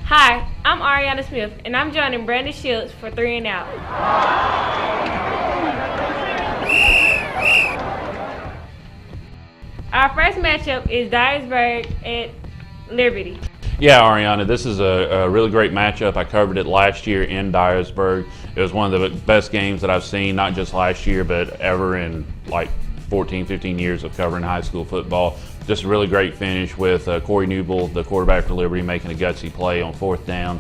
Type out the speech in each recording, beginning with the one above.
Hi, I'm Ariana Smith, and I'm joining Brandon Shields for 3 and Out. Our first matchup is Dyersburg at Liberty. Yeah, Ariana, this is a really great matchup. I covered it last year in Dyersburg. It was one of the best games that I've seen, not just last year, but ever in like 14, 15 years of covering high school football. Just a really great finish with Corey Newble, the quarterback for Liberty, making a gutsy play on 4th down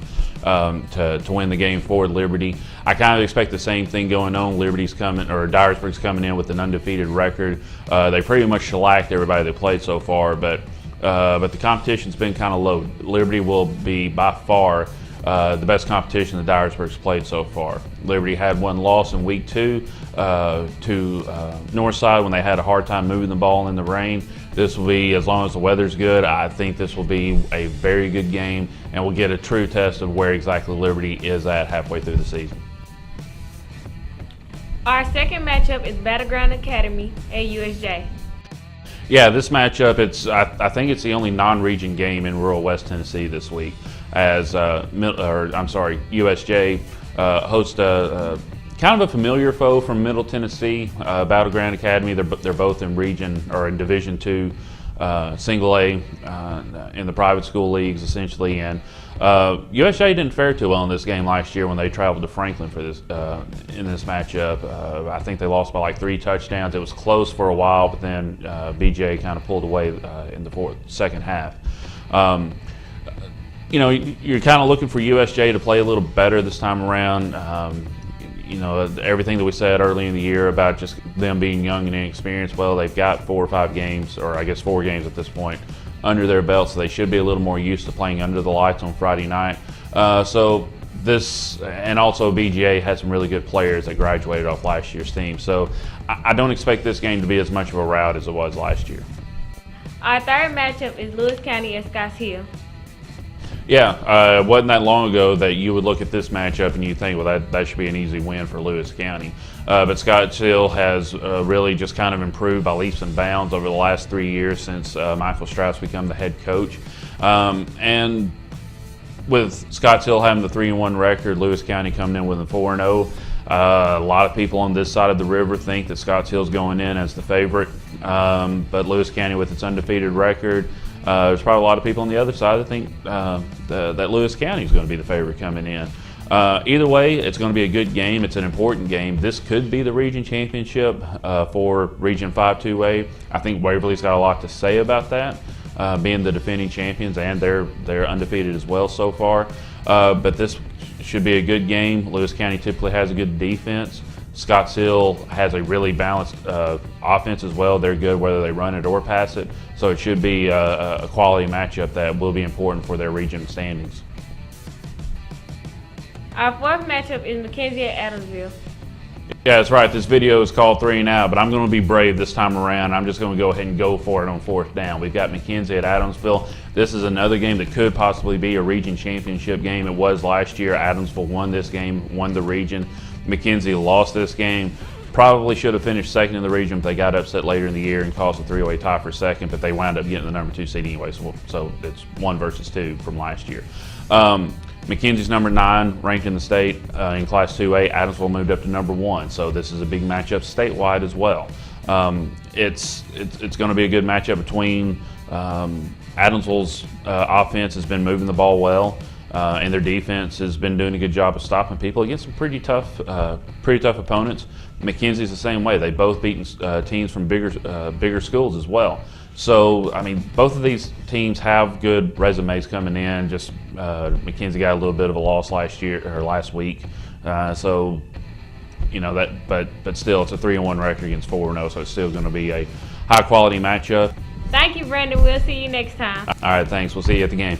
to win the game for Liberty. I kind of expect the same thing going on. Dyersburg's coming in with an undefeated record. They pretty much shellacked everybody they played so far, but the competition's been kind of low. Liberty will be by far the best competition that Dyersburg's played so far. Liberty had one loss in week 2 to Northside when they had a hard time moving the ball in the rain. This will be, as long as the weather's good, I think this will be a very good game, and we'll get a true test of where exactly Liberty is at halfway through the season. Our second matchup is Battleground Academy at USJ. Yeah, this matchup, I think it's the only non-region game in rural West Tennessee this week, as USJ hosts kind of a familiar foe from Middle Tennessee, Battleground Academy. They're both in region or in Division II, Single A, in the private school leagues essentially. And USJ didn't fare too well in this game last year when they traveled to Franklin for this in this matchup. I think they lost by like 3 touchdowns. It was close for a while, but then BJ kind of pulled away in the second half. You're kind of looking for USJ to play a little better this time around. Everything that we said early in the year about just them being young and inexperienced, well, they've got 4 or 5 games, or I guess 4 games at this point, under their belt, so they should be a little more used to playing under the lights on Friday night. And also BGA had some really good players that graduated off last year's team, so I don't expect this game to be as much of a rout as it was last year. Our third matchup is Lewis County at Scotch Hill. Yeah, it wasn't that long ago that you would look at this matchup and you think, well, that should be an easy win for Lewis County. But Scotch Hill has really just kind of improved by leaps and bounds over the last 3 years since Michael Strauss became the head coach. And with Scotch Hill having the 3-1 record, Lewis County coming in with a 4-0. A lot of people on this side of the river think that Scotch Hill's going in as the favorite, but Lewis County with its undefeated record, there's probably a lot of people on the other side that think that Lewis County is going to be the favorite coming in. Either way, it's going to be a good game. It's an important game. This could be the region championship for Region 5-2A. I think Waverly's got a lot to say about that, being the defending champions, and they're undefeated as well so far. But this should be a good game. Lewis County typically has a good defense. Scotch Hill has a really balanced offense as well. They're good whether they run it or pass it. So it should be a quality matchup that will be important for their region standings. Our fourth matchup is McKenzie at Adamsville. Yeah, that's right. This video is called 3 and Out, but I'm going to be brave this time around. I'm just going to go ahead and go for it on 4th down. We've got McKenzie at Adamsville. This is another game that could possibly be a region championship game. It was last year. Adamsville won this game, won the region. McKenzie lost this game. Probably should have finished second in the region, but they got upset later in the year and caused a 3-way tie for second, but they wound up getting the number 2 seed anyway, so it's 1 versus 2 from last year. McKenzie's number 9 ranked in the state in Class 2A. Adamsville moved up to number 1, so this is a big matchup statewide as well. It's going to be a good matchup between Adamsville's offense has been moving the ball well, and their defense has been doing a good job of stopping people against some pretty tough opponents. McKenzie's the same way. They've both beaten teams from bigger schools as well. So, I mean, both of these teams have good resumes coming in. Just McKenzie got a little bit of a loss last week. But still, it's a 3-1 record against 4-0, so it's still going to be a high quality matchup. Thank you, Brandon. We'll see you next time. All right, thanks. We'll see you at the game.